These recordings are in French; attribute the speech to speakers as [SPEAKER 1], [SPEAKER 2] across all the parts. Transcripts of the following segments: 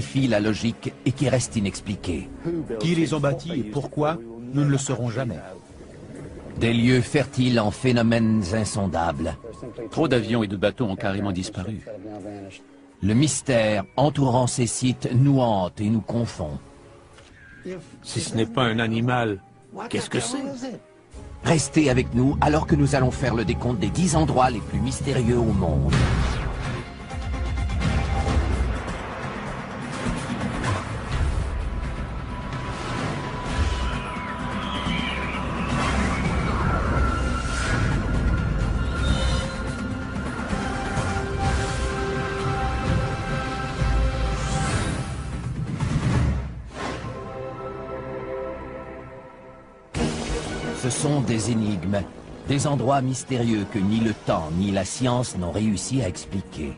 [SPEAKER 1] défie la logique et qui reste inexpliquée.
[SPEAKER 2] Qui les ont bâtis et pourquoi, nous ne le saurons jamais.
[SPEAKER 1] Des lieux fertiles en phénomènes insondables.
[SPEAKER 3] Trop d'avions et de bateaux ont carrément disparu.
[SPEAKER 1] Le mystère entourant ces sites nous hante et nous confond.
[SPEAKER 4] Si ce n'est pas un animal, qu'est-ce que c'est?
[SPEAKER 1] Restez avec nous alors que nous allons faire le décompte des 10 endroits les plus mystérieux au monde. Ce sont des énigmes, des endroits mystérieux que ni le temps ni la science n'ont réussi à expliquer.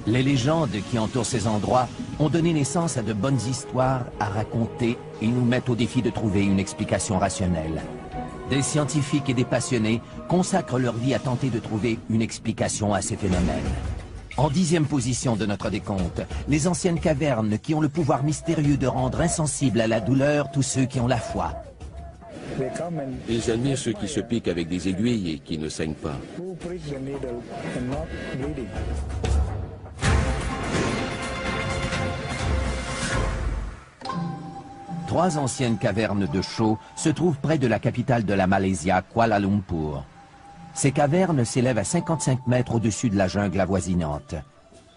[SPEAKER 1] Les légendes qui entourent ces endroits ont donné naissance à de bonnes histoires à raconter et nous mettent au défi de trouver une explication rationnelle. Des scientifiques et des passionnés consacrent leur vie à tenter de trouver une explication à ces phénomènes. En 10e position de notre décompte, les anciennes cavernes qui ont le pouvoir mystérieux de rendre insensibles à la douleur tous ceux qui ont la foi.
[SPEAKER 5] Ils admirent ceux qui se piquent avec des aiguilles et qui ne saignent pas.
[SPEAKER 1] Trois anciennes cavernes de chaux se trouvent près de la capitale de la Malaisie, Kuala Lumpur. Ces cavernes s'élèvent à 55 mètres au-dessus de la jungle avoisinante.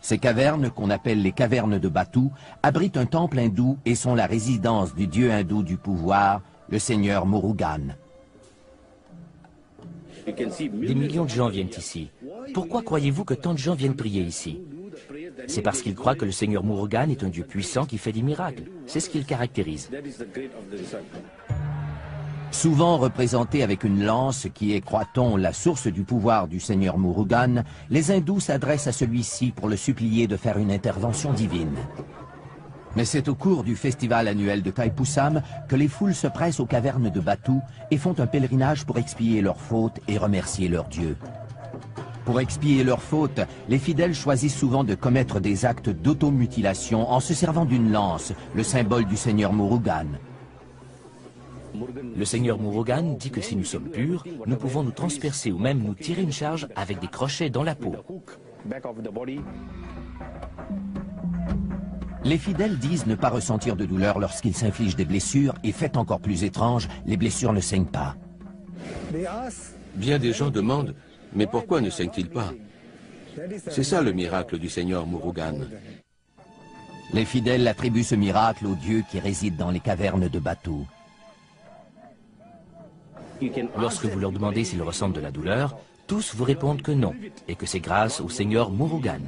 [SPEAKER 1] Ces cavernes, qu'on appelle les cavernes de Batu, abritent un temple hindou et sont la résidence du dieu hindou du pouvoir, le seigneur Murugan.
[SPEAKER 6] Des millions de gens viennent ici. Pourquoi croyez-vous que tant de gens viennent prier ici? C'est parce qu'ils croient que le seigneur Murugan est un dieu puissant qui fait des miracles. C'est ce qui le caractérise.
[SPEAKER 1] Souvent représenté avec une lance qui est, croit-on, la source du pouvoir du seigneur Murugan, les hindous s'adressent à celui-ci pour le supplier de faire une intervention divine. Mais c'est au cours du festival annuel de Thaipusam que les foules se pressent aux cavernes de Batu et font un pèlerinage pour expier leurs fautes et remercier leur dieu. Pour expier leurs fautes, les fidèles choisissent souvent de commettre des actes d'automutilation en se servant d'une lance, le symbole du seigneur Murugan.
[SPEAKER 6] Le seigneur Murugan dit que si nous sommes purs, nous pouvons nous transpercer ou même nous tirer une charge avec des crochets dans la peau.
[SPEAKER 1] Les fidèles disent ne pas ressentir de douleur lorsqu'ils s'infligent des blessures et, fait encore plus étrange, les blessures ne saignent pas.
[SPEAKER 5] Bien des gens demandent, mais pourquoi ne saignent-ils pas? C'est ça le miracle du seigneur Murugan.
[SPEAKER 1] Les fidèles attribuent ce miracle au dieu qui réside dans les cavernes de Batu.
[SPEAKER 6] Lorsque vous leur demandez s'ils ressentent de la douleur, tous vous répondent que non, et que c'est grâce au seigneur Murugan.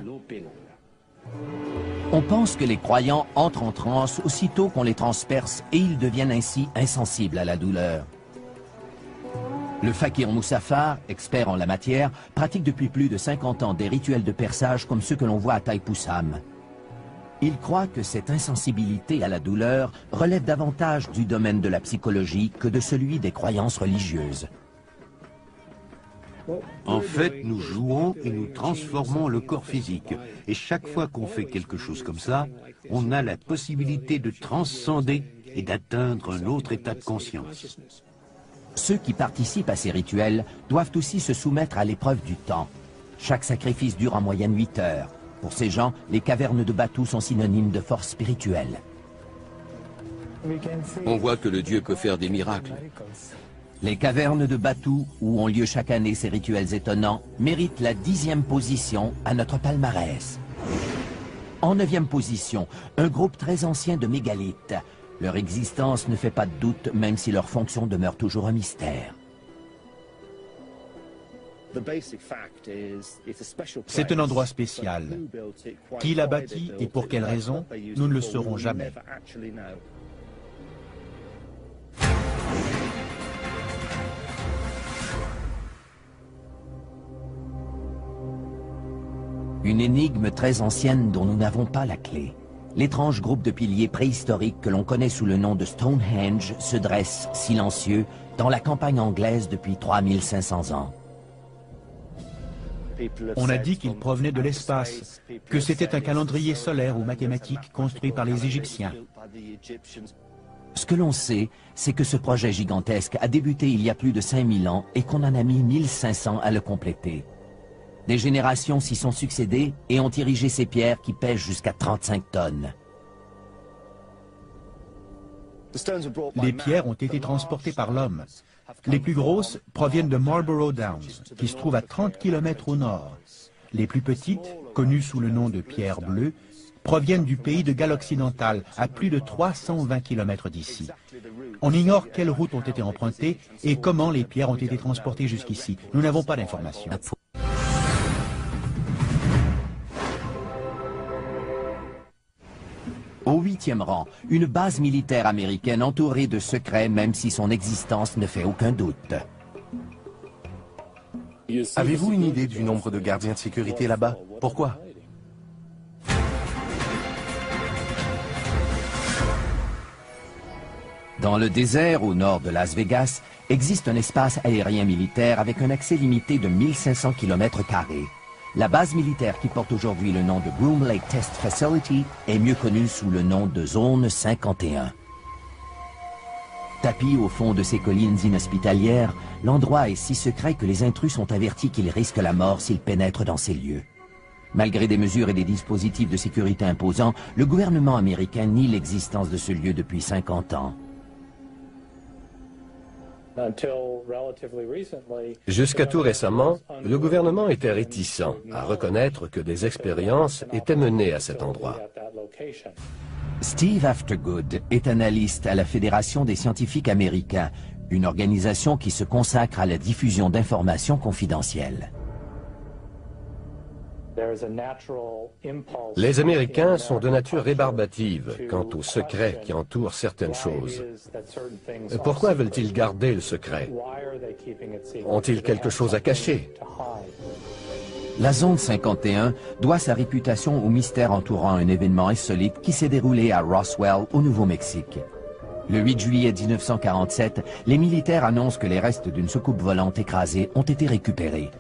[SPEAKER 1] On pense que les croyants entrent en transe aussitôt qu'on les transperce et ils deviennent ainsi insensibles à la douleur. Le fakir Moussafar, expert en la matière, pratique depuis plus de 50 ans des rituels de perçage comme ceux que l'on voit à Thaipusam. Il croit que cette insensibilité à la douleur relève davantage du domaine de la psychologie que de celui des croyances religieuses.
[SPEAKER 7] En fait, nous jouons et nous transformons le corps physique. Et chaque fois qu'on fait quelque chose comme ça, on a la possibilité de transcender et d'atteindre un autre état de conscience.
[SPEAKER 1] Ceux qui participent à ces rituels doivent aussi se soumettre à l'épreuve du temps. Chaque sacrifice dure en moyenne 8 heures. Pour ces gens, les cavernes de Batu sont synonymes de force spirituelle.
[SPEAKER 5] On voit que le dieu peut faire des miracles.
[SPEAKER 1] Les cavernes de Batu, où ont lieu chaque année ces rituels étonnants, méritent la 10e position à notre palmarès. En 9e position, un groupe très ancien de mégalithes. Leur existence ne fait pas de doute, même si leur fonction demeure toujours un mystère.
[SPEAKER 2] C'est un endroit spécial. Qui l'a bâti et pour quelle raison, nous ne le saurons jamais.
[SPEAKER 1] Une énigme très ancienne dont nous n'avons pas la clé. L'étrange groupe de piliers préhistoriques que l'on connaît sous le nom de Stonehenge se dresse, silencieux, dans la campagne anglaise depuis 3500 ans.
[SPEAKER 2] On a dit qu'il provenait de l'espace, que c'était un calendrier solaire ou mathématique construit par les Égyptiens.
[SPEAKER 1] Ce que l'on sait, c'est que ce projet gigantesque a débuté il y a plus de 5000 ans et qu'on en a mis 1500 à le compléter. Des générations s'y sont succédées et ont érigé ces pierres qui pèsent jusqu'à 35 tonnes.
[SPEAKER 2] Les pierres ont été transportées par l'homme. Les plus grosses proviennent de Marlborough Downs, qui se trouve à 30 km au nord. Les plus petites, connues sous le nom de pierres bleues, proviennent du pays de Galles occidentale, à plus de 320 km d'ici. On ignore quelles routes ont été empruntées et comment les pierres ont été transportées jusqu'ici. Nous n'avons pas d'informations.
[SPEAKER 1] Au 8e rang, une base militaire américaine entourée de secrets même si son existence ne fait aucun doute.
[SPEAKER 8] Avez-vous une idée du nombre de gardiens de sécurité là-bas? Pourquoi?
[SPEAKER 1] Dans le désert au nord de Las Vegas, existe un espace aérien militaire avec un accès limité de 1500 km². La base militaire qui porte aujourd'hui le nom de Groom Lake Test Facility est mieux connue sous le nom de Zone 51. Tapi au fond de ces collines inhospitalières, l'endroit est si secret que les intrus sont avertis qu'ils risquent la mort s'ils pénètrent dans ces lieux. Malgré des mesures et des dispositifs de sécurité imposants, le gouvernement américain nie l'existence de ce lieu depuis 50 ans.
[SPEAKER 9] Jusqu'à tout récemment, le gouvernement était réticent à reconnaître que des expériences étaient menées à cet endroit.
[SPEAKER 1] Steve Aftergood est analyste à la Fédération des scientifiques américains, une organisation qui se consacre à la diffusion d'informations confidentielles.
[SPEAKER 9] Les Américains sont de nature rébarbative quant aux secrets qui entourent certaines choses. Pourquoi veulent-ils garder le secret? Ont-ils quelque chose à cacher?
[SPEAKER 1] La Zone 51 doit sa réputation au mystère entourant un événement insolite qui s'est déroulé à Roswell, au Nouveau-Mexique. Le 8 juillet 1947, les militaires annoncent que les restes d'une soucoupe volante écrasée ont été récupérés.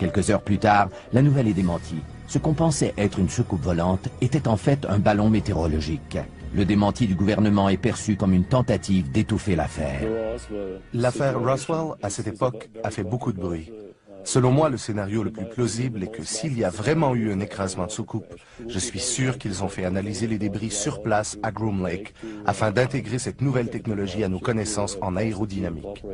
[SPEAKER 1] Quelques heures plus tard, la nouvelle est démentie. Ce qu'on pensait être une soucoupe volante était en fait un ballon météorologique. Le démenti du gouvernement est perçu comme une tentative d'étouffer l'affaire.
[SPEAKER 8] L'affaire Roswell, à cette époque, a fait beaucoup de bruit. Selon moi, le scénario le plus plausible est que s'il y a vraiment eu un écrasement de soucoupe, je suis sûr qu'ils ont fait analyser les débris sur place à Groom Lake afin d'intégrer cette nouvelle technologie à nos connaissances en aérodynamique.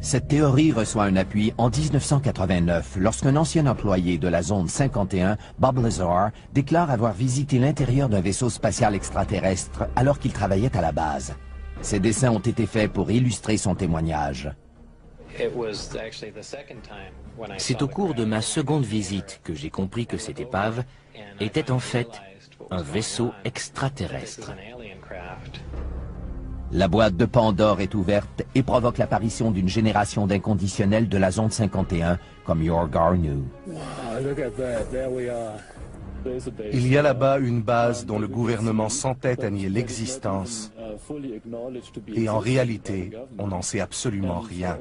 [SPEAKER 1] Cette théorie reçoit un appui en 1989 lorsqu'un ancien employé de la Zone 51, Bob Lazar, déclare avoir visité l'intérieur d'un vaisseau spatial extraterrestre alors qu'il travaillait à la base. Ces dessins ont été faits pour illustrer son témoignage.
[SPEAKER 6] C'est au cours de ma seconde visite que j'ai compris que cette épave était en fait un vaisseau extraterrestre.
[SPEAKER 1] La boîte de Pandore est ouverte et provoque l'apparition d'une génération d'inconditionnels de la Zone 51, comme Yor Garneau.
[SPEAKER 8] Il y a là-bas une base dont le gouvernement s'entête à nier l'existence. Et en réalité, on n'en sait absolument rien.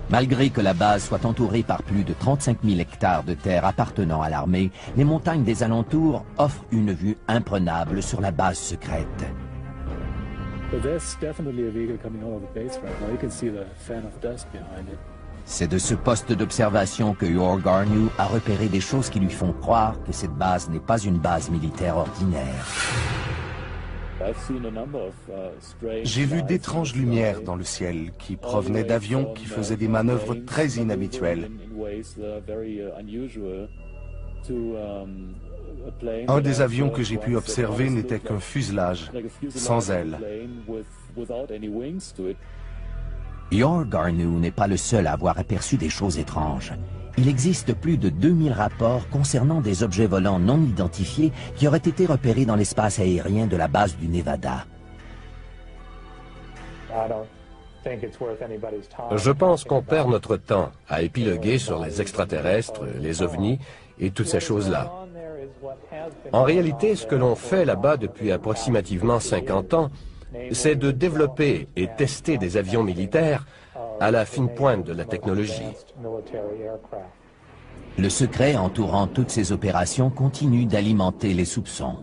[SPEAKER 1] Malgré que la base soit entourée par plus de 35 000 hectares de terre appartenant à l'armée, les montagnes des alentours offrent une vue imprenable sur la base secrète. C'est de ce poste d'observation que Yor Garneau a repéré des choses qui lui font croire que cette base n'est pas une base militaire ordinaire.
[SPEAKER 8] J'ai vu d'étranges lumières dans le ciel qui provenaient d'avions qui faisaient des manœuvres très inhabituelles. Un des avions que j'ai pu observer n'était qu'un fuselage, sans ailes.
[SPEAKER 1] Yor Garneau n'est pas le seul à avoir aperçu des choses étranges. Il existe plus de 2000 rapports concernant des objets volants non identifiés qui auraient été repérés dans l'espace aérien de la base du Nevada.
[SPEAKER 9] Je pense qu'on perd notre temps à épiloguer sur les extraterrestres, les ovnis et toutes ces choses-là. En réalité, ce que l'on fait là-bas depuis approximativement 50 ans, c'est de développer et tester des avions militaires à la fine pointe de la technologie.
[SPEAKER 1] Le secret entourant toutes ces opérations continue d'alimenter les soupçons.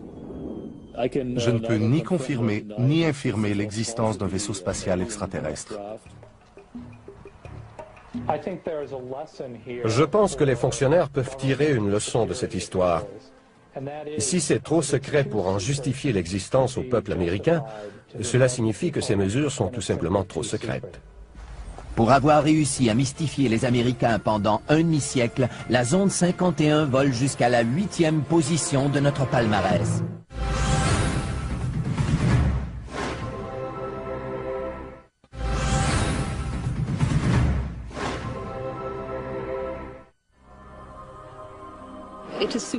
[SPEAKER 8] Je ne peux ni confirmer ni infirmer l'existence d'un vaisseau spatial extraterrestre.
[SPEAKER 9] Je pense que les fonctionnaires peuvent tirer une leçon de cette histoire. Si c'est trop secret pour en justifier l'existence au peuple américain, cela signifie que ces mesures sont tout simplement trop secrètes.
[SPEAKER 1] Pour avoir réussi à mystifier les Américains pendant un demi-siècle, la Zone 51 vole jusqu'à la 8e position de notre palmarès.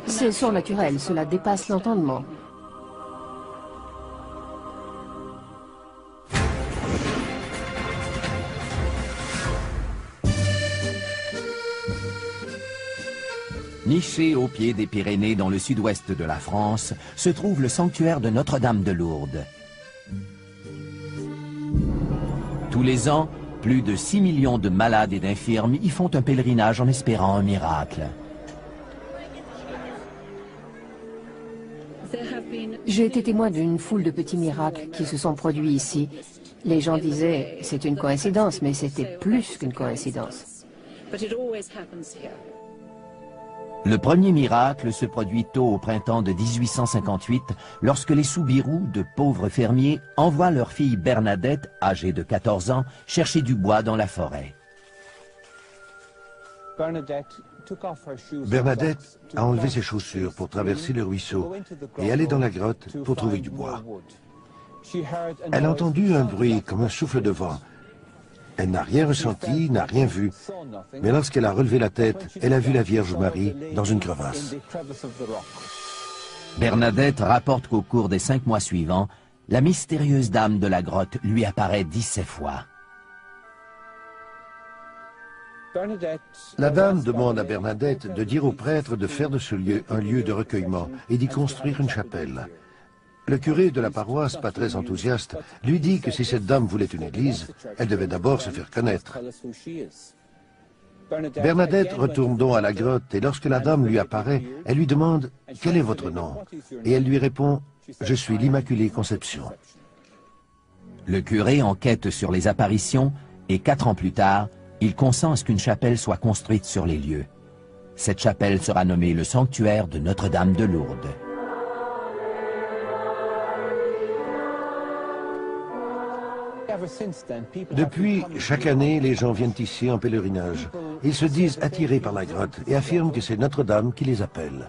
[SPEAKER 10] C'est surnaturel, cela dépasse l'entendement.
[SPEAKER 1] Niché au pied des Pyrénées dans le sud-ouest de la France, se trouve le sanctuaire de Notre-Dame de Lourdes. Tous les ans, plus de 6 millions de malades et d'infirmes y font un pèlerinage en espérant un miracle.
[SPEAKER 10] J'ai été témoin d'une foule de petits miracles qui se sont produits ici. Les gens disaient, c'est une coïncidence, mais c'était plus qu'une coïncidence.
[SPEAKER 1] Le premier miracle se produit tôt au printemps de 1858, lorsque les Soubirous, de pauvres fermiers, envoient leur fille Bernadette, âgée de 14 ans, chercher du bois dans la forêt.
[SPEAKER 7] Bernadette a enlevé ses chaussures pour traverser le ruisseau et aller dans la grotte pour trouver du bois. Elle a entendu un bruit comme un souffle de vent. Elle n'a rien ressenti, n'a rien vu. Mais lorsqu'elle a relevé la tête, elle a vu la Vierge Marie dans une crevasse.
[SPEAKER 1] Bernadette rapporte qu'au cours des 5 mois suivants, la mystérieuse dame de la grotte lui apparaît 17 fois.
[SPEAKER 7] La dame demande à Bernadette de dire au prêtre de faire de ce lieu un lieu de recueillement et d'y construire une chapelle. Le curé de la paroisse, pas très enthousiaste, lui dit que si cette dame voulait une église, elle devait d'abord se faire connaître. Bernadette retourne donc à la grotte et lorsque la dame lui apparaît, elle lui demande « Quel est votre nom ?» Et elle lui répond « Je suis l'Immaculée Conception ».
[SPEAKER 1] Le curé enquête sur les apparitions et 4 ans plus tard, il consent à ce qu'une chapelle soit construite sur les lieux. Cette chapelle sera nommée le sanctuaire de Notre-Dame de Lourdes.
[SPEAKER 7] Depuis, chaque année, les gens viennent ici en pèlerinage. Ils se disent attirés par la grotte et affirment que c'est Notre-Dame qui les appelle.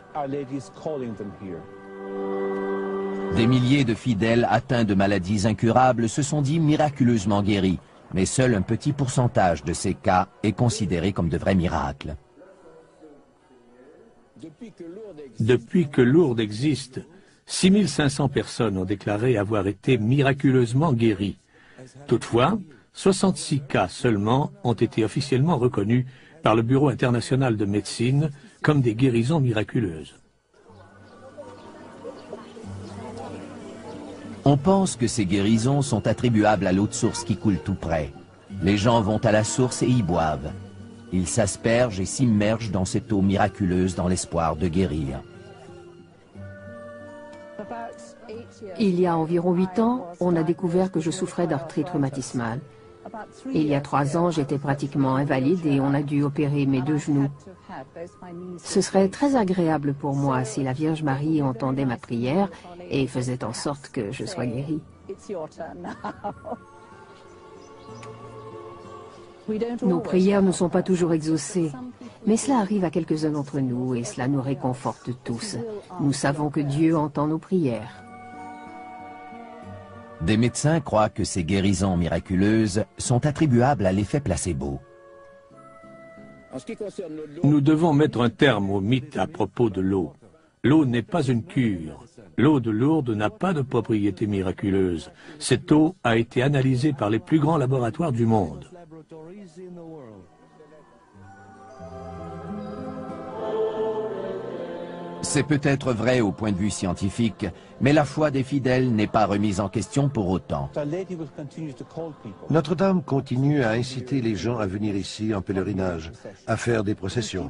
[SPEAKER 1] Des milliers de fidèles atteints de maladies incurables se sont dit miraculeusement guéris, mais seul un petit pourcentage de ces cas est considéré comme de vrais miracles.
[SPEAKER 4] Depuis que Lourdes existe, 6500 personnes ont déclaré avoir été miraculeusement guéries. Toutefois, 66 cas seulement ont été officiellement reconnus par le Bureau international de médecine comme des guérisons miraculeuses.
[SPEAKER 1] On pense que ces guérisons sont attribuables à l'eau de source qui coule tout près. Les gens vont à la source et y boivent. Ils s'aspergent et s'immergent dans cette eau miraculeuse dans l'espoir de guérir.
[SPEAKER 10] Il y a environ 8 ans, on a découvert que je souffrais d'arthrite rhumatismale. Il y a 3 ans, j'étais pratiquement invalide et on a dû opérer mes 2 genoux. Ce serait très agréable pour moi si la Vierge Marie entendait ma prière et faisait en sorte que je sois guérie. Nos prières ne sont pas toujours exaucées, mais cela arrive à quelques-uns d'entre nous et cela nous réconforte tous. Nous savons que Dieu entend nos prières.
[SPEAKER 1] Des médecins croient que ces guérisons miraculeuses sont attribuables à l'effet placebo.
[SPEAKER 4] Nous devons mettre un terme au mythe à propos de l'eau. L'eau n'est pas une cure. L'eau de Lourdes n'a pas de propriété miraculeuse. Cette eau a été analysée par les plus grands laboratoires du monde.
[SPEAKER 1] C'est peut-être vrai au point de vue scientifique, mais la foi des fidèles n'est pas remise en question pour autant.
[SPEAKER 11] Notre-Dame continue à inciter les gens à venir ici en pèlerinage, à faire des processions.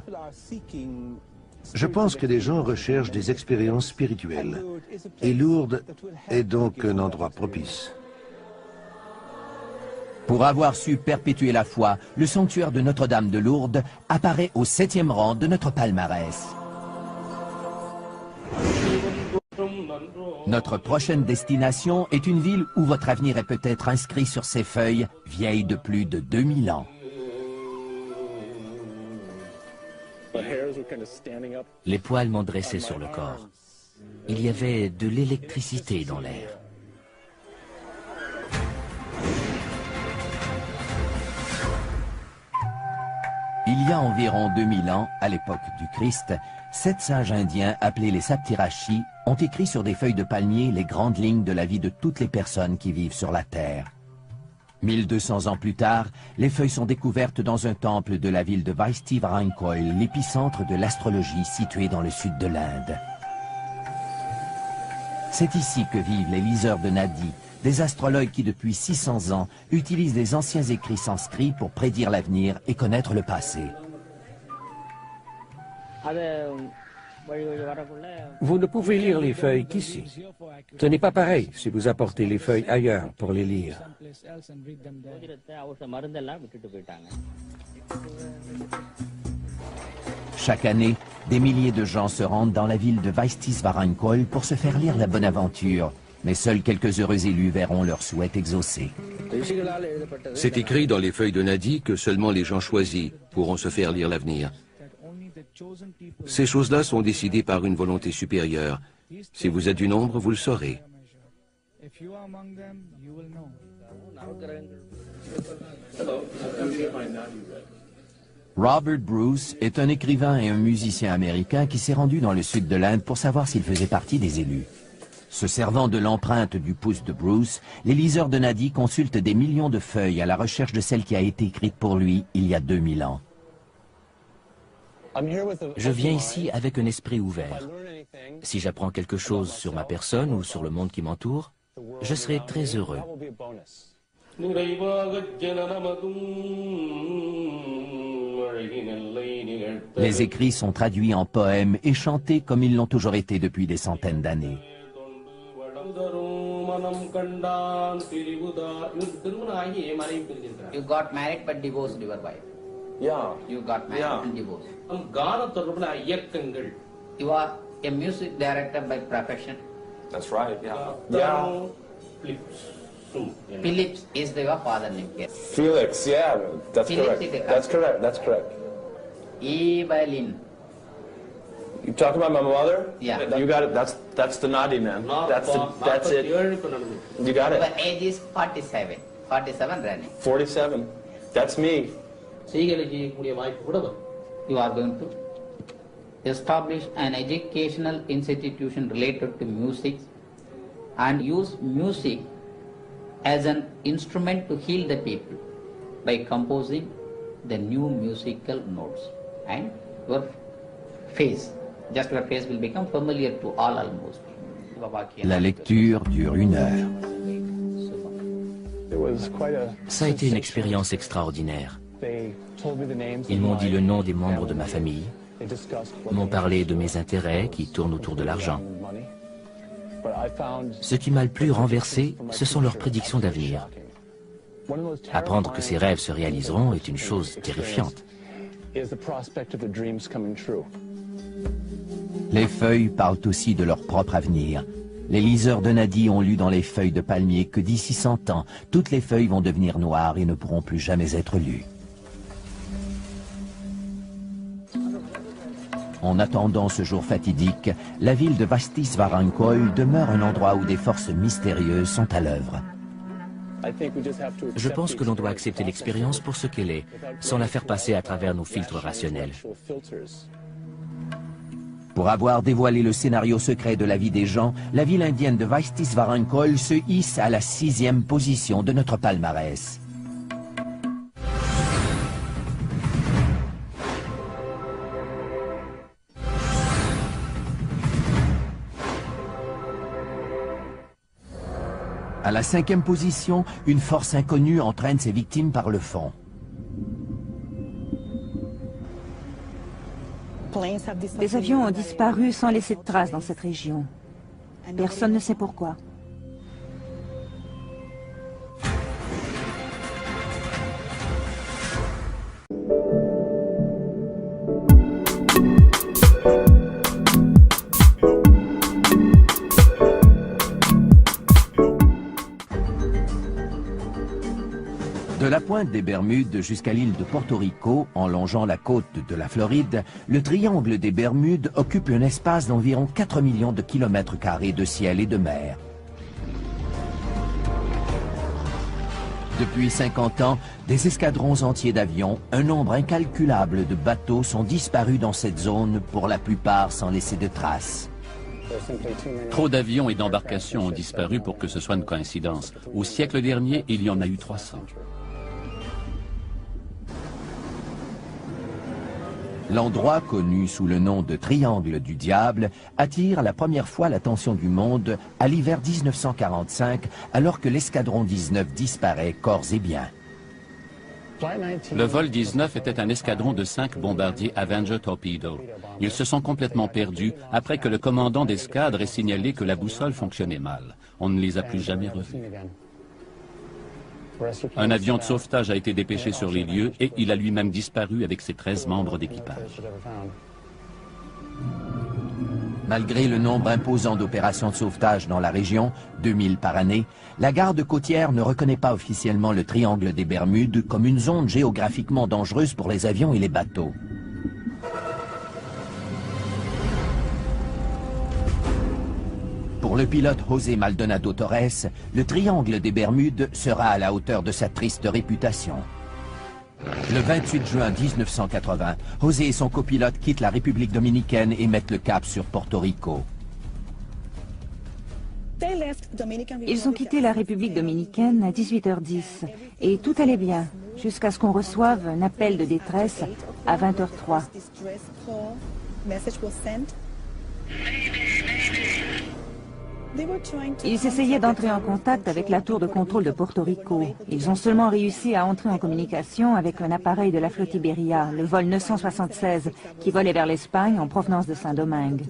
[SPEAKER 11] Je pense que les gens recherchent des expériences spirituelles. Et Lourdes est donc un endroit propice.
[SPEAKER 1] Pour avoir su perpétuer la foi, le sanctuaire de Notre-Dame de Lourdes apparaît au 7e rang de notre palmarès. Notre prochaine destination est une ville où votre avenir est peut-être inscrit sur ses feuilles, vieilles de plus de 2000 ans.
[SPEAKER 6] Les poils m'ont dressé sur le corps. Il y avait de l'électricité dans l'air.
[SPEAKER 1] Il y a environ 2000 ans, à l'époque du Christ, 7 sages indiens appelés les Saptirashi ont écrit sur des feuilles de palmier les grandes lignes de la vie de toutes les personnes qui vivent sur la Terre. 1200 ans plus tard, les feuilles sont découvertes dans un temple de la ville de Vaishti-Varankoil, l'épicentre de l'astrologie situé dans le sud de l'Inde. C'est ici que vivent les liseurs de Nadi, des astrologues qui depuis 600 ans utilisent les anciens écrits sanscrits pour prédire l'avenir et connaître le passé.
[SPEAKER 12] Vous ne pouvez lire les feuilles qu'ici. Ce n'est pas pareil si vous apportez les feuilles ailleurs pour les lire.
[SPEAKER 1] Chaque année, des milliers de gens se rendent dans la ville de Vaishti-Varankoil pour se faire lire la bonne aventure. Mais seuls quelques heureux élus verront leur souhait exaucé.
[SPEAKER 5] C'est écrit dans les feuilles de Nadi que seulement les gens choisis pourront se faire lire l'avenir. Ces choses-là sont décidées par une volonté supérieure. Si vous êtes du nombre, vous le saurez.
[SPEAKER 1] Robert Bruce est un écrivain et un musicien américain qui s'est rendu dans le sud de l'Inde pour savoir s'il faisait partie des élus. Se servant de l'empreinte du pouce de Bruce, les liseurs de Nadi consultent des millions de feuilles à la recherche de celle qui a été écrite pour lui il y a 2000 ans.
[SPEAKER 6] Je viens ici avec un esprit ouvert. Si j'apprends quelque chose sur ma personne ou sur le monde qui m'entoure, je serai très heureux.
[SPEAKER 1] Les écrits sont traduits en poèmes et chantés comme ils l'ont toujours été depuis des centaines d'années.
[SPEAKER 13] You got married but divorced your wife.
[SPEAKER 14] Yeah.
[SPEAKER 13] You got married and divorced. You are a music director by profession.
[SPEAKER 14] That's right. Yeah.
[SPEAKER 13] Phillips is your father name. Yes.
[SPEAKER 14] Felix, yeah, that's
[SPEAKER 13] Phillips
[SPEAKER 14] correct. That's correct. That's correct.
[SPEAKER 13] Evelyn.
[SPEAKER 14] You talking about my mother?
[SPEAKER 13] Yeah.
[SPEAKER 14] You got it. That's the Nadi man. That's it. You got it.
[SPEAKER 13] Your age is 47. 47 running.
[SPEAKER 14] 47. That's me.
[SPEAKER 13] You are going to establish an educational institution related to music and use music as an instrument to heal the people by composing the new musical notes. And your face, just your face will become familiar to all almost.
[SPEAKER 1] La lecture dure 1 heure.
[SPEAKER 6] Ça a été une expérience extraordinaire. Ils m'ont dit le nom des membres de ma famille, m'ont parlé de mes intérêts qui tournent autour de l'argent. Ce qui m'a le plus renversé, ce sont leurs prédictions d'avenir. Apprendre que ces rêves se réaliseront est une chose terrifiante.
[SPEAKER 1] Les feuilles parlent aussi de leur propre avenir. Les liseurs de Nadi ont lu dans les feuilles de palmier que d'ici 100 ans, toutes les feuilles vont devenir noires et ne pourront plus jamais être lues. En attendant ce jour fatidique, la ville de Vaishti-Varankoil demeure un endroit où des forces mystérieuses sont à l'œuvre.
[SPEAKER 6] Je pense que l'on doit accepter l'expérience pour ce qu'elle est, sans la faire passer à travers nos filtres rationnels.
[SPEAKER 1] Pour avoir dévoilé le scénario secret de la vie des gens, la ville indienne de Vaishti-Varankoil se hisse à la 6e position de notre palmarès. À la 5e position, une force inconnue entraîne ses victimes par le fond.
[SPEAKER 15] Des avions ont disparu sans laisser de traces dans cette région. Personne ne sait pourquoi.
[SPEAKER 1] De la pointe des Bermudes jusqu'à l'île de Porto Rico, en longeant la côte de la Floride, le triangle des Bermudes occupe un espace d'environ 4 millions de kilomètres carrés de ciel et de mer. Depuis 50 ans, des escadrons entiers d'avions, un nombre incalculable de bateaux sont disparus dans cette zone, pour la plupart sans laisser de traces.
[SPEAKER 3] Trop d'avions et d'embarcations ont disparu pour que ce soit une coïncidence. Au siècle dernier, il y en a eu 300.
[SPEAKER 1] L'endroit, connu sous le nom de Triangle du Diable, attire la première fois l'attention du monde à l'hiver 1945, alors que l'escadron 19 disparaît corps et biens.
[SPEAKER 3] Le vol 19 était un escadron de 5 bombardiers Avenger Torpedo. Ils se sont complètement perdus après que le commandant d'escadre ait signalé que la boussole fonctionnait mal. On ne les a plus jamais revus. Un avion de sauvetage a été dépêché sur les lieux et il a lui-même disparu avec ses 13 membres d'équipage.
[SPEAKER 1] Malgré le nombre imposant d'opérations de sauvetage dans la région, 2000 par année, la garde côtière ne reconnaît pas officiellement le triangle des Bermudes comme une zone géographiquement dangereuse pour les avions et les bateaux. Pour le pilote José Maldonado Torres, le triangle des Bermudes sera à la hauteur de sa triste réputation. Le 28 juin 1980, José et son copilote quittent la République dominicaine et mettent le cap sur Porto Rico.
[SPEAKER 15] Ils ont quitté la République dominicaine à 18h10 et tout allait bien jusqu'à ce qu'on reçoive un appel de détresse à 20h03. Ils essayaient d'entrer en contact avec la tour de contrôle de Porto Rico. Ils ont seulement réussi à entrer en communication avec un appareil de la flotte Iberia, le vol 976, qui volait vers l'Espagne en provenance de Saint-Domingue.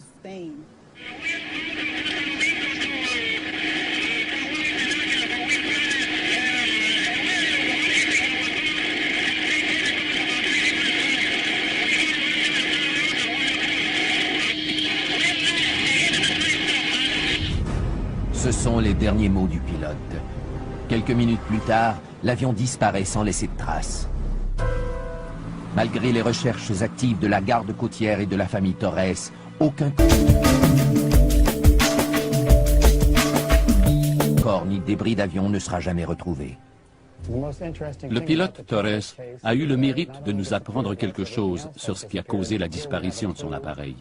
[SPEAKER 1] Ce sont les derniers mots du pilote. Quelques minutes plus tard, l'avion disparaît sans laisser de traces. Malgré les recherches actives de la garde côtière et de la famille Torres, aucun corps ni débris d'avion ne sera jamais retrouvé.
[SPEAKER 3] Le pilote Torres a eu le mérite de nous apprendre quelque chose sur ce qui a causé la disparition de son appareil.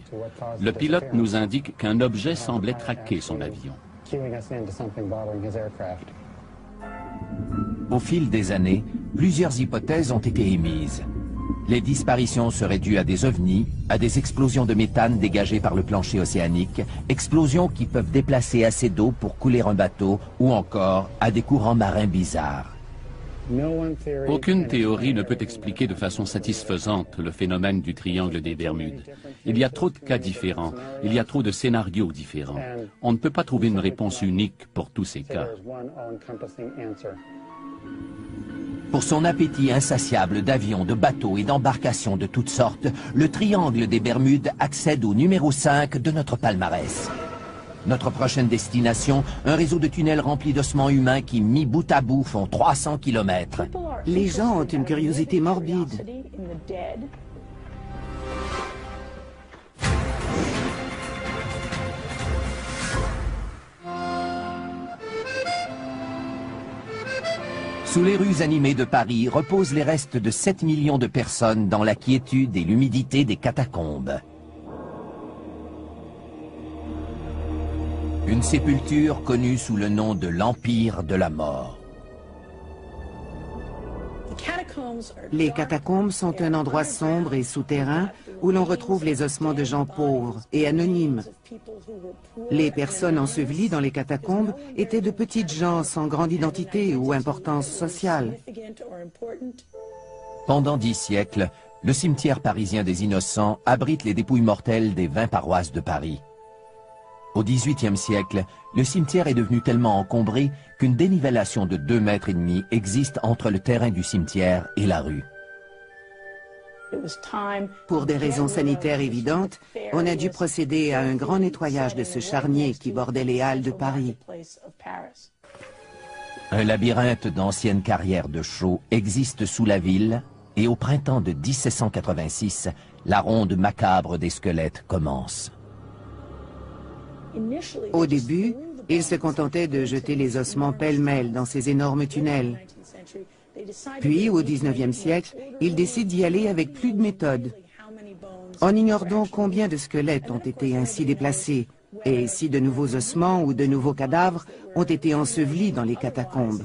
[SPEAKER 3] Le pilote nous indique qu'un objet semblait traquer son avion.
[SPEAKER 1] Au fil des années, plusieurs hypothèses ont été émises. Les disparitions seraient dues à des ovnis, à des explosions de méthane dégagées par le plancher océanique, explosions qui peuvent déplacer assez d'eau pour couler un bateau, ou encore à des courants marins bizarres.
[SPEAKER 3] Aucune théorie ne peut expliquer de façon satisfaisante le phénomène du triangle des Bermudes. Il y a trop de cas différents, il y a trop de scénarios différents. On ne peut pas trouver une réponse unique pour tous ces cas.
[SPEAKER 1] Pour son appétit insatiable d'avions, de bateaux et d'embarcations de toutes sortes, le triangle des Bermudes accède au numéro 5 de notre palmarès. Notre prochaine destination, un réseau de tunnels remplis d'ossements humains qui, mis bout à bout, font 300 km.
[SPEAKER 16] Les gens ont une curiosité morbide.
[SPEAKER 1] Sous les rues animées de Paris reposent les restes de 7 millions de personnes dans la quiétude et l'humidité des catacombes. Une sépulture connue sous le nom de l'Empire de la Mort.
[SPEAKER 16] Les catacombes sont un endroit sombre et souterrain où l'on retrouve les ossements de gens pauvres et anonymes. Les personnes ensevelies dans les catacombes étaient de petites gens sans grande identité ou importance sociale.
[SPEAKER 1] Pendant 10 siècles, le cimetière parisien des Innocents abrite les dépouilles mortelles des 20 paroisses de Paris. Au XVIIIe siècle, le cimetière est devenu tellement encombré qu'une dénivellation de 2,5 mètres existe entre le terrain du cimetière et la rue.
[SPEAKER 16] Pour des raisons sanitaires évidentes, on a dû procéder à un grand nettoyage de ce charnier qui bordait les halles de Paris.
[SPEAKER 1] Un labyrinthe d'anciennes carrières de chaux existe sous la ville et au printemps de 1786, la ronde macabre des squelettes commence.
[SPEAKER 16] Au début, ils se contentaient de jeter les ossements pêle-mêle dans ces énormes tunnels. Puis, au XIXe siècle, ils décident d'y aller avec plus de méthode. On ignore donc combien de squelettes ont été ainsi déplacés, et si de nouveaux ossements ou de nouveaux cadavres ont été ensevelis dans les catacombes.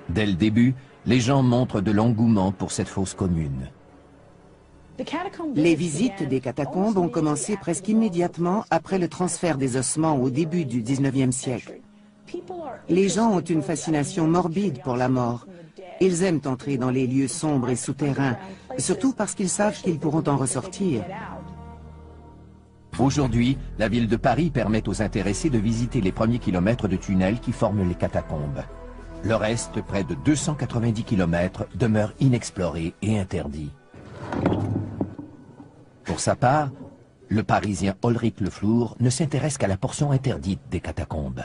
[SPEAKER 1] Dès le début, les gens montrent de l'engouement pour cette fosse commune.
[SPEAKER 16] Les visites des catacombes ont commencé presque immédiatement après le transfert des ossements au début du XIXe siècle. Les gens ont une fascination morbide pour la mort. Ils aiment entrer dans les lieux sombres et souterrains, surtout parce qu'ils savent qu'ils pourront en ressortir.
[SPEAKER 1] Aujourd'hui, la ville de Paris permet aux intéressés de visiter les premiers kilomètres de tunnels qui forment les catacombes. Le reste, près de 290 kilomètres, demeure inexploré et interdit. Pour sa part, le Parisien Ulrich Le Flour ne s'intéresse qu'à la portion interdite des catacombes.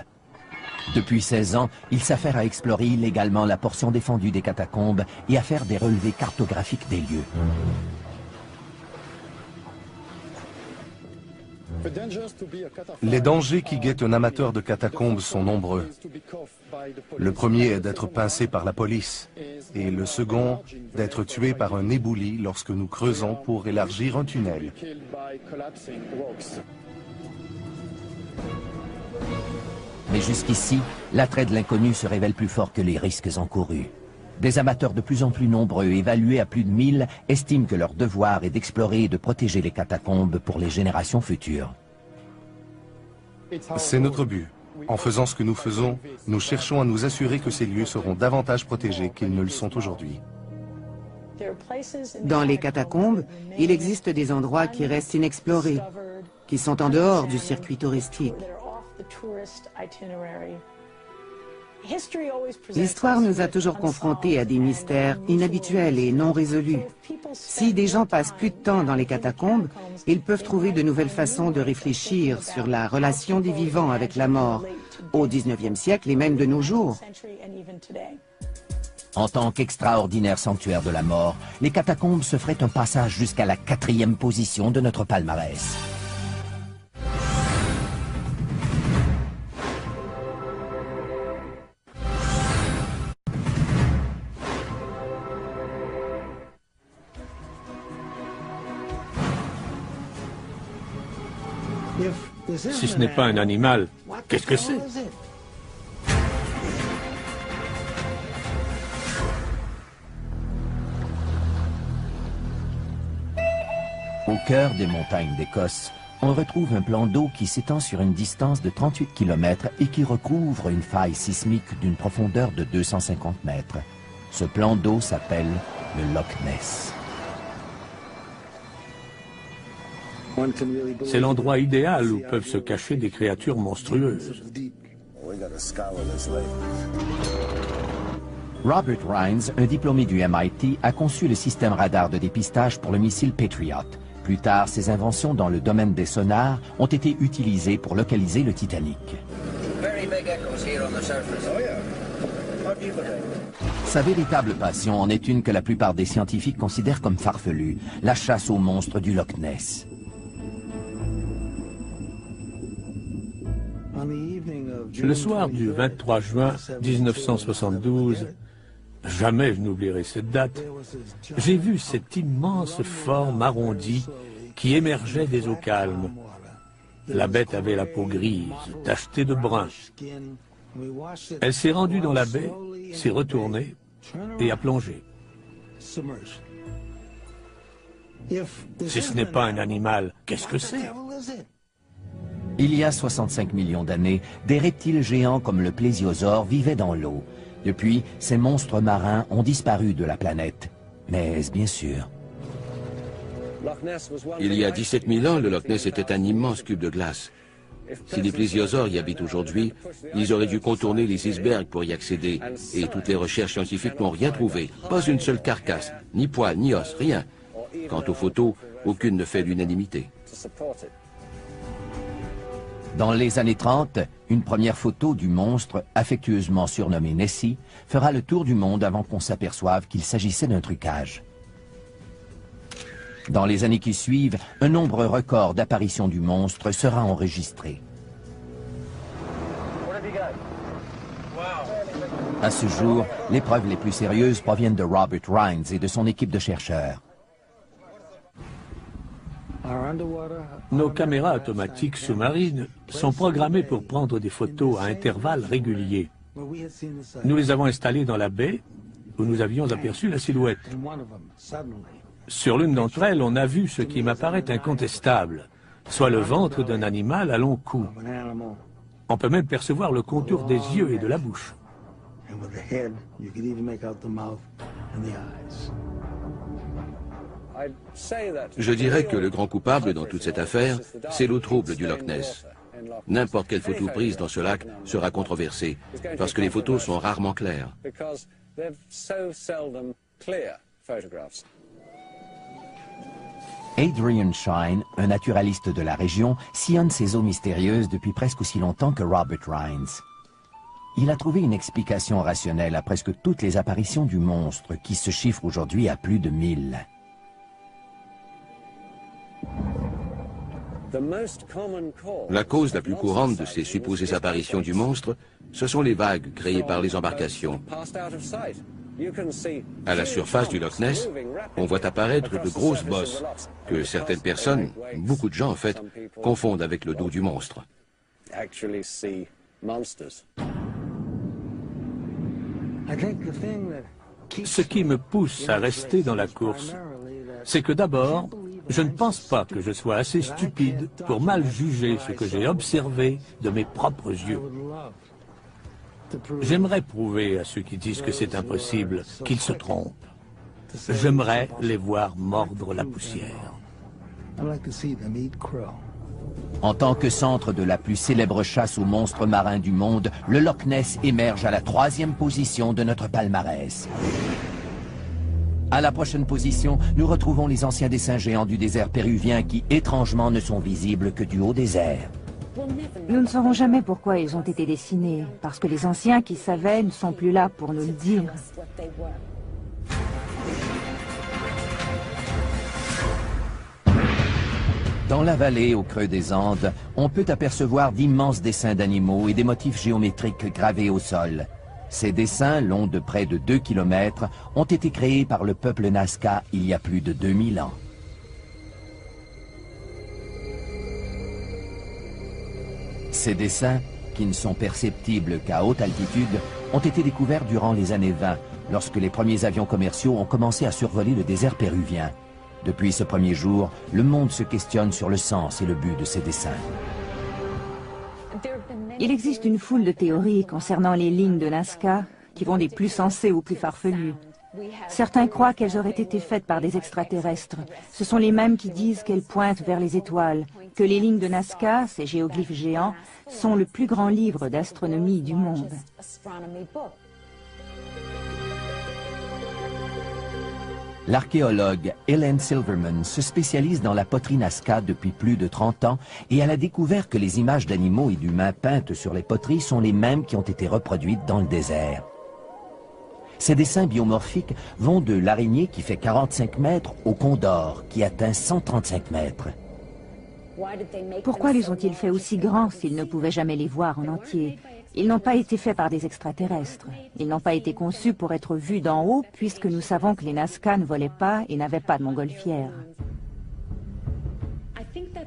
[SPEAKER 1] Depuis 16 ans, il s'affaire à explorer illégalement la portion défendue des catacombes et à faire des relevés cartographiques des lieux.
[SPEAKER 8] Les dangers qui guettent un amateur de catacombes sont nombreux. Le premier est d'être pincé par la police et le second d'être tué par un éboulis lorsque nous creusons pour élargir un tunnel.
[SPEAKER 1] Mais jusqu'ici, l'attrait de l'inconnu se révèle plus fort que les risques encourus. Des amateurs de plus en plus nombreux, évalués à plus de 1000, estiment que leur devoir est d'explorer et de protéger les catacombes pour les générations futures.
[SPEAKER 8] C'est notre but. En faisant ce que nous faisons, nous cherchons à nous assurer que ces lieux seront davantage protégés qu'ils ne le sont aujourd'hui.
[SPEAKER 16] Dans les catacombes, il existe des endroits qui restent inexplorés, qui sont en dehors du circuit touristique. L'histoire nous a toujours confrontés à des mystères inhabituels et non résolus. Si des gens passent plus de temps dans les catacombes, ils peuvent trouver de nouvelles façons de réfléchir sur la relation des vivants avec la mort, au XIXe siècle et même de nos jours.
[SPEAKER 1] En tant qu'extraordinaire sanctuaire de la mort, les catacombes se feraient un passage jusqu'à la 4e position de notre palmarès.
[SPEAKER 4] Si ce n'est pas un animal, qu'est-ce que c'est?
[SPEAKER 1] Au cœur des montagnes d'Écosse, on retrouve un plan d'eau qui s'étend sur une distance de 38 km et qui recouvre une faille sismique d'une profondeur de 250 mètres. Ce plan d'eau s'appelle le Loch Ness.
[SPEAKER 4] C'est l'endroit idéal où peuvent se cacher des créatures monstrueuses.
[SPEAKER 1] Robert Rines, un diplômé du MIT, a conçu le système radar de dépistage pour le missile Patriot. Plus tard, ses inventions dans le domaine des sonars ont été utilisées pour localiser le Titanic. Sa véritable passion en est une que la plupart des scientifiques considèrent comme farfelue, la chasse aux monstres du Loch Ness.
[SPEAKER 4] Le soir du 23 juin 1972, jamais je n'oublierai cette date, j'ai vu cette immense forme arrondie qui émergeait des eaux calmes. La bête avait la peau grise, tachetée de brun. Elle s'est rendue dans la baie, s'est retournée et à plonger. Si ce n'est pas un animal, qu'est-ce que c'est?
[SPEAKER 1] Il y a 65 millions d'années, des reptiles géants comme le plésiosaure vivaient dans l'eau. Depuis, ces monstres marins ont disparu de la planète. Mais est-ce bien sûr?
[SPEAKER 5] Il y a 17 000 ans, le Loch Ness était un immense cube de glace. Si les plésiosaures y habitent aujourd'hui, ils auraient dû contourner les icebergs pour y accéder. Et toutes les recherches scientifiques n'ont rien trouvé. Pas une seule carcasse, ni poils, ni os, rien. Quant aux photos, aucune ne fait l'unanimité.
[SPEAKER 1] Dans les années 30, une première photo du monstre, affectueusement surnommé Nessie, fera le tour du monde avant qu'on s'aperçoive qu'il s'agissait d'un trucage. Dans les années qui suivent, un nombre record d'apparitions du monstre sera enregistré. À ce jour, les preuves les plus sérieuses proviennent de Robert Rines et de son équipe de chercheurs.
[SPEAKER 4] Nos caméras automatiques sous-marines sont programmées pour prendre des photos à intervalles réguliers. Nous les avons installées dans la baie où nous avions aperçu la silhouette. Sur l'une d'entre elles, on a vu ce qui m'apparaît incontestable, soit le ventre d'un animal à long cou. On peut même percevoir le contour des yeux et de la bouche.
[SPEAKER 5] Je dirais que le grand coupable dans toute cette affaire, c'est l'eau trouble du Loch Ness. N'importe quelle photo prise dans ce lac sera controversée, parce que les photos sont rarement claires.
[SPEAKER 1] Adrian Shine, un naturaliste de la région, sillonne ces eaux mystérieuses depuis presque aussi longtemps que Robert Rines. Il a trouvé une explication rationnelle à presque toutes les apparitions du monstre, qui se chiffrent aujourd'hui à plus de 1000.
[SPEAKER 5] La cause la plus courante de ces supposées apparitions du monstre, ce sont les vagues créées par les embarcations. À la surface du Loch Ness, on voit apparaître de grosses bosses que certaines personnes, beaucoup de gens en fait, confondent avec le dos du monstre.
[SPEAKER 4] Ce qui me pousse à rester dans la course, c'est que d'abord, je ne pense pas que je sois assez stupide pour mal juger ce que j'ai observé de mes propres yeux. J'aimerais prouver à ceux qui disent que c'est impossible qu'ils se trompent. J'aimerais les voir mordre la poussière.
[SPEAKER 1] En tant que centre de la plus célèbre chasse aux monstres marins du monde, le Loch Ness émerge à la 3e position de notre palmarès. À la prochaine position, nous retrouvons les anciens dessins géants du désert péruvien qui, étrangement, ne sont visibles que du haut des airs.
[SPEAKER 15] Nous ne saurons jamais pourquoi ils ont été dessinés, parce que les anciens qui savaient ne sont plus là pour nous le dire.
[SPEAKER 1] Dans la vallée, au creux des Andes, on peut apercevoir d'immenses dessins d'animaux et des motifs géométriques gravés au sol. Ces dessins, longs de près de 2 km, ont été créés par le peuple Nazca il y a plus de 2000 ans. Ces dessins, qui ne sont perceptibles qu'à haute altitude, ont été découverts durant les années 20, lorsque les premiers avions commerciaux ont commencé à survoler le désert péruvien. Depuis ce premier jour, le monde se questionne sur le sens et le but de ces dessins.
[SPEAKER 15] Il existe une foule de théories concernant les lignes de Nazca qui vont des plus sensées aux plus farfelues. Certains croient qu'elles auraient été faites par des extraterrestres. Ce sont les mêmes qui disent qu'elles pointent vers les étoiles, que les lignes de Nazca, ces géoglyphes géants, sont le plus grand livre d'astronomie du monde.
[SPEAKER 1] L'archéologue Helen Silverman se spécialise dans la poterie Nazca depuis plus de 30 ans et elle a découvert que les images d'animaux et d'humains peintes sur les poteries sont les mêmes qui ont été reproduites dans le désert. Ces dessins biomorphiques vont de l'araignée qui fait 45 mètres au condor qui atteint 135 mètres.
[SPEAKER 15] Pourquoi les ont-ils fait aussi grands s'ils ne pouvaient jamais les voir en entier? Ils n'ont pas été faits par des extraterrestres. Ils n'ont pas été conçus pour être vus d'en haut, puisque nous savons que les Nazca ne volaient pas et n'avaient pas de montgolfière.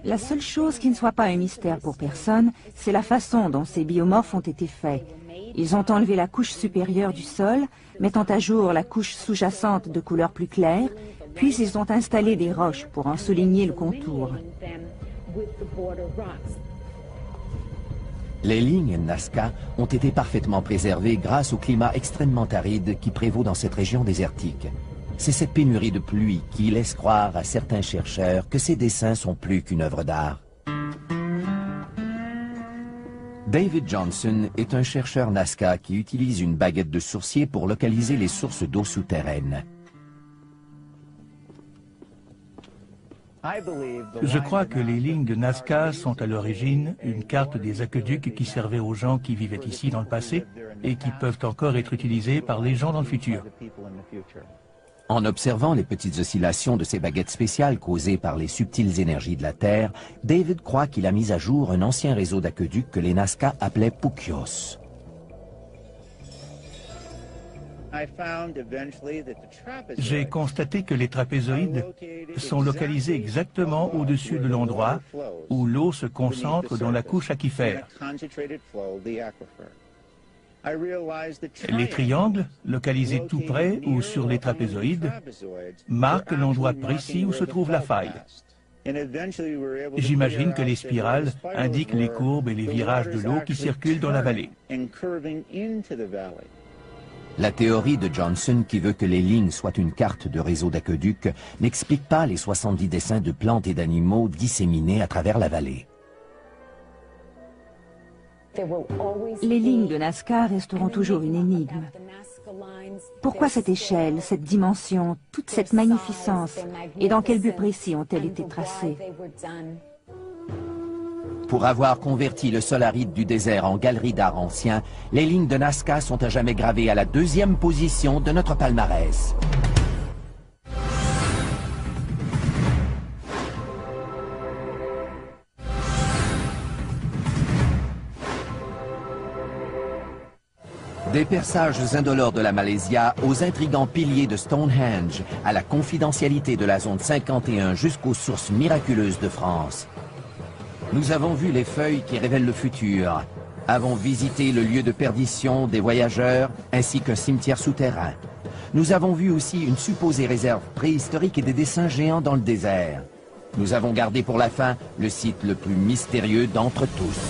[SPEAKER 15] La seule chose qui ne soit pas un mystère pour personne, c'est la façon dont ces biomorphes ont été faits. Ils ont enlevé la couche supérieure du sol, mettant à jour la couche sous-jacente de couleur plus claire, puis ils ont installé des roches pour en souligner le contour.
[SPEAKER 1] Les lignes Nazca ont été parfaitement préservées grâce au climat extrêmement aride qui prévaut dans cette région désertique. C'est cette pénurie de pluie qui laisse croire à certains chercheurs que ces dessins sont plus qu'une œuvre d'art. David Johnson est un chercheur Nazca qui utilise une baguette de sourcier pour localiser les sources d'eau souterraines.
[SPEAKER 17] Je crois que les lignes de Nazca sont à l'origine une carte des aqueducs qui servaient aux gens qui vivaient ici dans le passé et qui peuvent encore être utilisées par les gens dans le futur.
[SPEAKER 1] En observant les petites oscillations de ces baguettes spéciales causées par les subtiles énergies de la Terre, David croit qu'il a mis à jour un ancien réseau d'aqueducs que les Nazca appelaient Puquios.
[SPEAKER 17] J'ai constaté que les trapézoïdes sont localisés exactement au-dessus de l'endroit où l'eau se concentre dans la couche aquifère. Les triangles, localisés tout près ou sur les trapézoïdes, marquent l'endroit précis où se trouve la faille. J'imagine que les spirales indiquent les courbes et les virages de l'eau qui circulent dans la vallée.
[SPEAKER 1] La théorie de Johnson, qui veut que les lignes soient une carte de réseau d'aqueducs, n'explique pas les 70 dessins de plantes et d'animaux disséminés à travers la vallée.
[SPEAKER 15] Les lignes de Nazca resteront toujours une énigme. Pourquoi cette échelle, cette dimension, toute cette magnificence, et dans quel but précis ont-elles été tracées?
[SPEAKER 1] Pour avoir converti le sol aride du désert en galerie d'art ancien, les lignes de Nazca sont à jamais gravées à la 2e position de notre palmarès. Des perçages indolores de la Malaysia aux intrigants piliers de Stonehenge, à la confidentialité de la zone 51 jusqu'aux sources miraculeuses de France. Nous avons vu les feuilles qui révèlent le futur, avons visité le lieu de perdition des voyageurs ainsi qu'un cimetière souterrain. Nous avons vu aussi une supposée réserve préhistorique et des dessins géants dans le désert. Nous avons gardé pour la fin le site le plus mystérieux d'entre tous.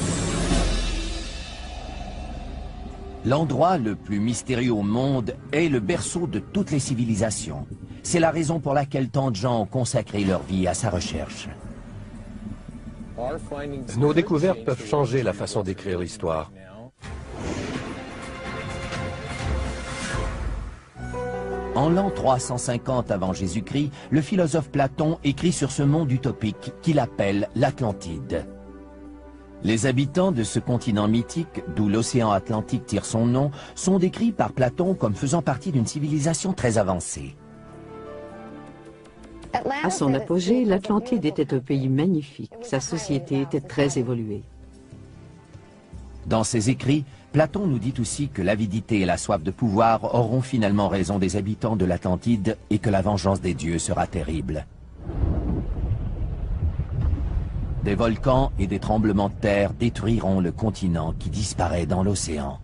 [SPEAKER 1] L'endroit le plus mystérieux au monde est le berceau de toutes les civilisations. C'est la raison pour laquelle tant de gens ont consacré leur vie à sa recherche.
[SPEAKER 9] Nos découvertes peuvent changer la façon d'écrire l'histoire.
[SPEAKER 1] En l'an 350 avant Jésus-Christ, le philosophe Platon écrit sur ce monde utopique qu'il appelle l'Atlantide. Les habitants de ce continent mythique, d'où l'océan Atlantique tire son nom, sont décrits par Platon comme faisant partie d'une civilisation très avancée.
[SPEAKER 10] À son apogée, l'Atlantide était un pays magnifique. Sa société était très évoluée.
[SPEAKER 1] Dans ses écrits, Platon nous dit aussi que l'avidité et la soif de pouvoir auront finalement raison des habitants de l'Atlantide et que la vengeance des dieux sera terrible. Des volcans et des tremblements de terre détruiront le continent qui disparaît dans l'océan.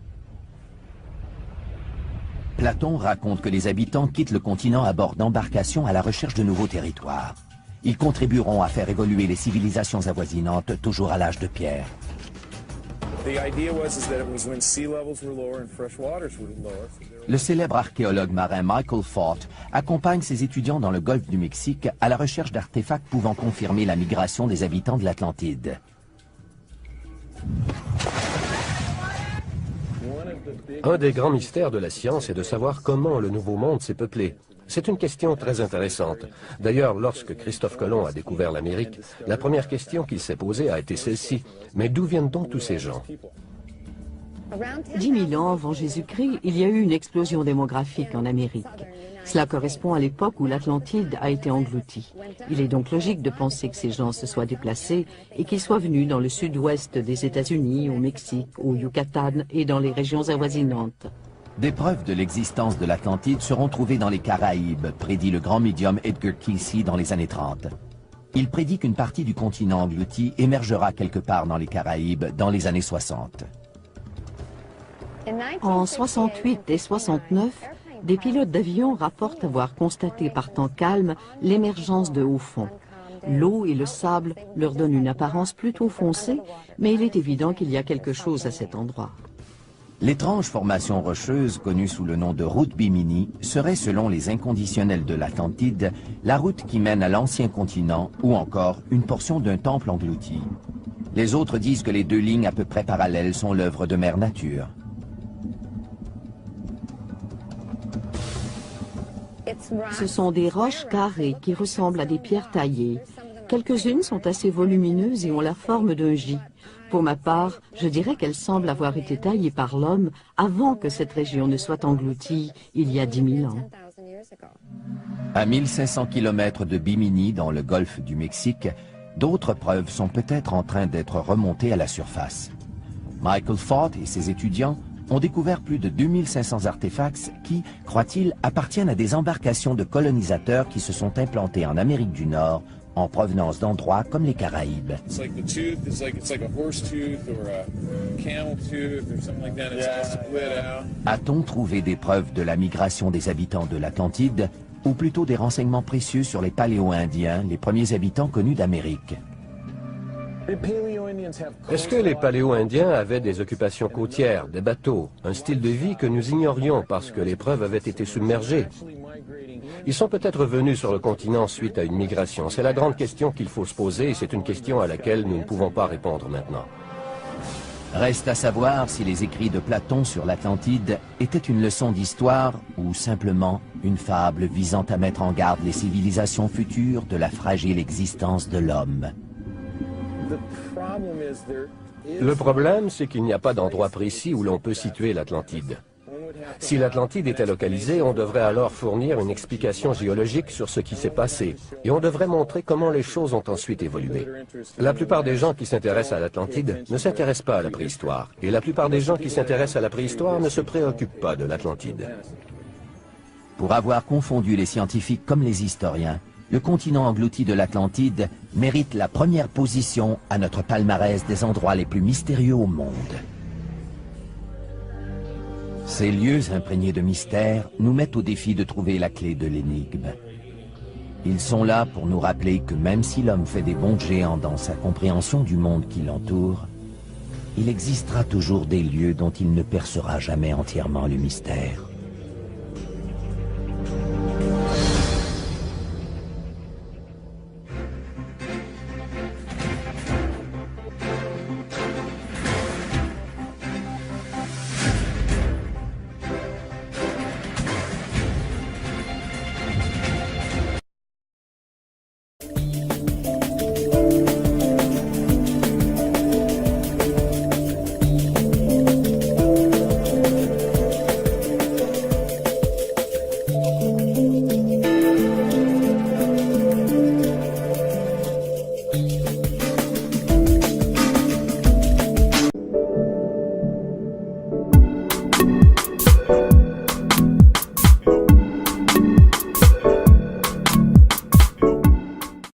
[SPEAKER 1] Platon raconte que les habitants quittent le continent à bord d'embarcations à la recherche de nouveaux territoires. Ils contribueront à faire évoluer les civilisations avoisinantes, toujours à l'âge de pierre. Le célèbre archéologue marin Michael Fort accompagne ses étudiants dans le golfe du Mexique à la recherche d'artefacts pouvant confirmer la migration des habitants de l'Atlantide.
[SPEAKER 9] Un des grands mystères de la science est de savoir comment le Nouveau Monde s'est peuplé. C'est une question très intéressante. D'ailleurs, lorsque Christophe Colomb a découvert l'Amérique, la première question qu'il s'est posée a été celle-ci. Mais d'où viennent donc tous ces gens?
[SPEAKER 10] 10 000 ans avant Jésus-Christ, il y a eu une explosion démographique en Amérique. Cela correspond à l'époque où l'Atlantide a été engloutie. Il est donc logique de penser que ces gens se soient déplacés et qu'ils soient venus dans le sud-ouest des États-Unis, au Mexique, au Yucatan et dans les régions avoisinantes.
[SPEAKER 1] Des preuves de l'existence de l'Atlantide seront trouvées dans les Caraïbes, prédit le grand médium Edgar Cayce dans les années 30. Il prédit qu'une partie du continent englouti émergera quelque part dans les Caraïbes dans les années 60.
[SPEAKER 18] En 68 et 69, des pilotes d'avion rapportent avoir constaté par temps calme l'émergence de hauts fonds. L'eau et le sable leur donnent une apparence plutôt foncée, mais il est évident qu'il y a quelque chose à cet endroit.
[SPEAKER 1] L'étrange formation rocheuse, connue sous le nom de route Bimini, serait, selon les inconditionnels de l'Atlantide, la route qui mène à l'ancien continent ou encore une portion d'un temple englouti. Les autres disent que les deux lignes à peu près parallèles sont l'œuvre de Mère Nature.
[SPEAKER 18] Ce sont des roches carrées qui ressemblent à des pierres taillées. Quelques-unes sont assez volumineuses et ont la forme d'un J. Pour ma part, je dirais qu'elles semblent avoir été taillées par l'homme avant que cette région ne soit engloutie il y a 10 000 ans.
[SPEAKER 1] À 1500 km de Bimini, dans le golfe du Mexique, d'autres preuves sont peut-être en train d'être remontées à la surface. Michael Fott et ses étudiants ont découvert plus de 2500 artefacts qui, croient-ils, appartiennent à des embarcations de colonisateurs qui se sont implantés en Amérique du Nord en provenance d'endroits comme les Caraïbes. A-t-on trouvé des preuves de la migration des habitants de l'Atlantide, ou plutôt des renseignements précieux sur les Paléo-Indiens, les premiers habitants connus d'Amérique?
[SPEAKER 9] Est-ce que les Paléo-Indiens avaient des occupations côtières, des bateaux, un style de vie que nous ignorions parce que les preuves avaient été submergées? Ils sont peut-être venus sur le continent suite à une migration. C'est la grande question qu'il faut se poser et c'est une question à laquelle nous ne pouvons pas répondre maintenant.
[SPEAKER 1] Reste à savoir si les écrits de Platon sur l'Atlantide étaient une leçon d'histoire ou simplement une fable visant à mettre en garde les civilisations futures de la fragile existence de l'homme.
[SPEAKER 9] Le problème, c'est qu'il n'y a pas d'endroit précis où l'on peut situer l'Atlantide. Si l'Atlantide était localisée, on devrait alors fournir une explication géologique sur ce qui s'est passé, et on devrait montrer comment les choses ont ensuite évolué. La plupart des gens qui s'intéressent à l'Atlantide ne s'intéressent pas à la préhistoire, et la plupart des gens qui s'intéressent à la préhistoire ne se préoccupent pas de l'Atlantide.
[SPEAKER 1] Pour avoir confondu les scientifiques comme les historiens, le continent englouti de l'Atlantide mérite la première position à notre palmarès des endroits les plus mystérieux au monde. Ces lieux imprégnés de mystère nous mettent au défi de trouver la clé de l'énigme. Ils sont là pour nous rappeler que même si l'homme fait des bonds de géant dans sa compréhension du monde qui l'entoure, il existera toujours des lieux dont il ne percera jamais entièrement le mystère.